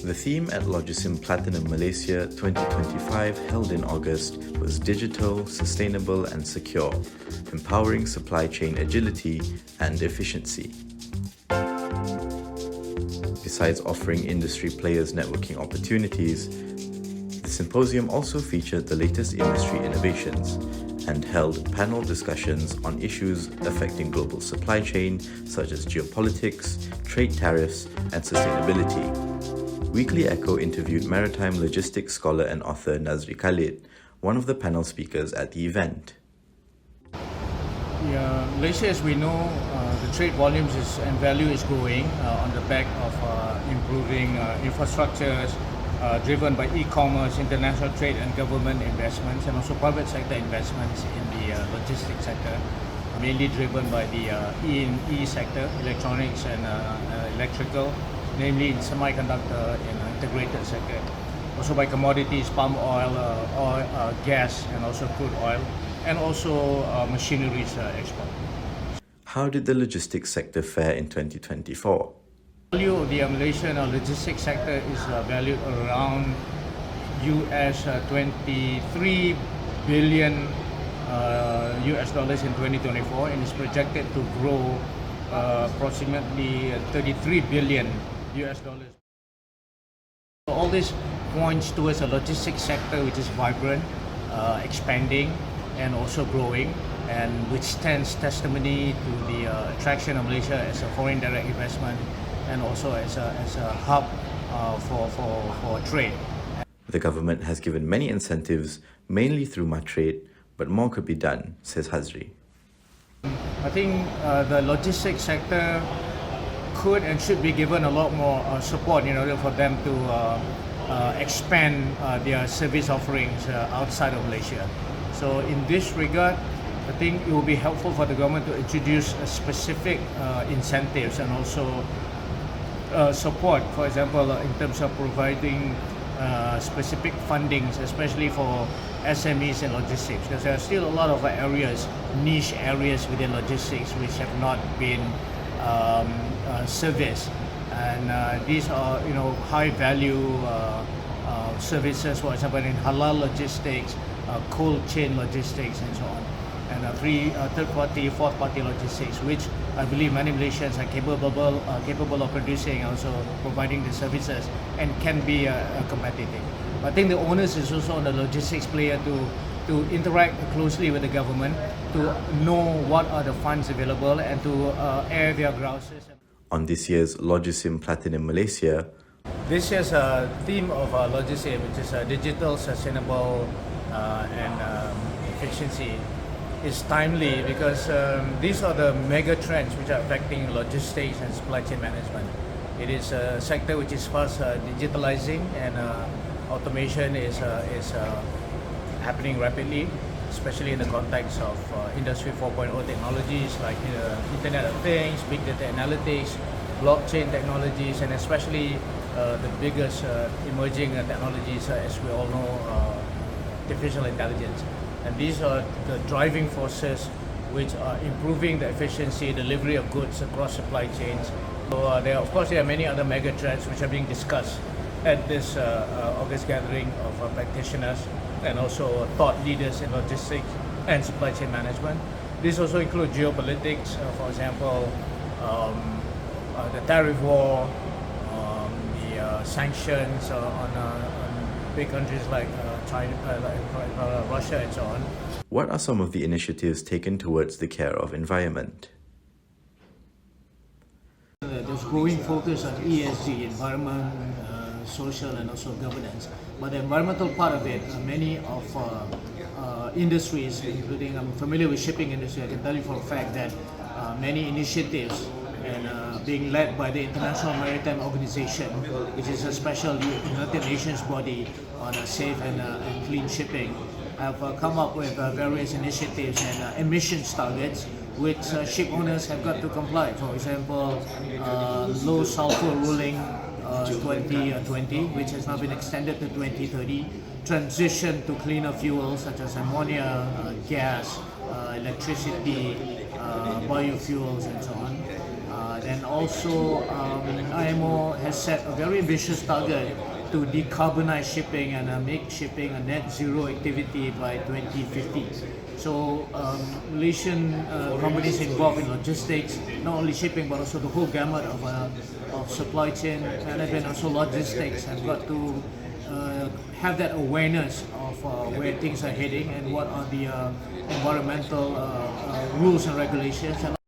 The theme at Logisim Platinum Malaysia 2025, held in August, was Digital, Sustainable and Secure, Empowering Supply Chain Agility and Efficiency. Besides offering industry players networking opportunities, the symposium also featured the latest industry innovations and held panel discussions on issues affecting global supply chain such as geopolitics, trade tariffs and sustainability. Weekly Echo interviewed maritime logistics scholar and author Nazri Khalid, one of the panel speakers at the event. Malaysia, as we know, the trade volumes and value is growing on the back of improving infrastructures driven by e-commerce, international trade and government investments, and also private sector investments in the logistics sector, mainly driven by the E&E sector, electronics and electrical, namely in semiconductor and integrated sector. Also by commodities, palm oil, gas and also crude oil, and also machineries export. How did the logistics sector fare in 2024? The value of the Malaysian logistics sector is valued around US 23 billion US dollars in 2024 and is projected to grow approximately 33 billion US dollars. All this points towards a logistics sector which is vibrant, expanding and also growing, and which stands testimony to the attraction of Malaysia as a foreign direct investment and also as a hub for trade. The government has given many incentives, mainly through Matrade, but more could be done, says Hazri. I think the logistics sector could and should be given a lot more support in order for them to expand their service offerings outside of Malaysia. So in this regard, I think it will be helpful for the government to introduce specific incentives and also support, for example, in terms of providing specific fundings, especially for SMEs and logistics, because there are still a lot of areas, niche areas within logistics which have not been serviced, and these are high value services, for example in halal logistics, cold chain logistics and so on, and third party, fourth party logistics, which I believe many Malaysians are capable of producing, also providing the services, and can be competitive. I think the onus is also on the logistics player to interact closely with the government, to know what are the funds available and to air their grouses. On this year's Logisim Platinum Malaysia, this year's theme of Logisim, which is digital, sustainable and efficiency, is timely because these are the mega trends which are affecting logistics and supply chain management. It is a sector which is fast digitalizing, and automation is happening rapidly, especially in the context of Industry 4.0 technologies like Internet of Things, Big Data Analytics, blockchain technologies, and especially the biggest emerging technologies, as we all know, artificial intelligence. And these are the driving forces which are improving the efficiency, delivery of goods across supply chains. So of course, there are many other mega trends which are being discussed at this August gathering of practitioners and also thought leaders in logistics and supply chain management. These also include geopolitics, for example, the tariff war, the sanctions on big countries like China, like Russia and so on. What are some of the initiatives taken towards the care of environment? There's growing focus on ESG, environment, social and also governance. But the environmental part of it, many of industries, including, I'm familiar with shipping industry, I can tell you for a fact that many initiatives and being led by the International Maritime Organization, which is a special United Nations body on safe and clean shipping, have come up with various initiatives and emissions targets which ship owners have got to comply. For example, low sulfur ruling 2020, which has now been extended to 2030, transition to cleaner fuels such as ammonia, gas, electricity, biofuels and so on. And also IMO has set a very ambitious target to decarbonize shipping and make shipping a net zero activity by 2050. So Malaysian companies involved in logistics, not only shipping but also the whole gamut of supply chain management, also logistics, have got to have that awareness of where things are heading and what are the environmental rules and regulations. And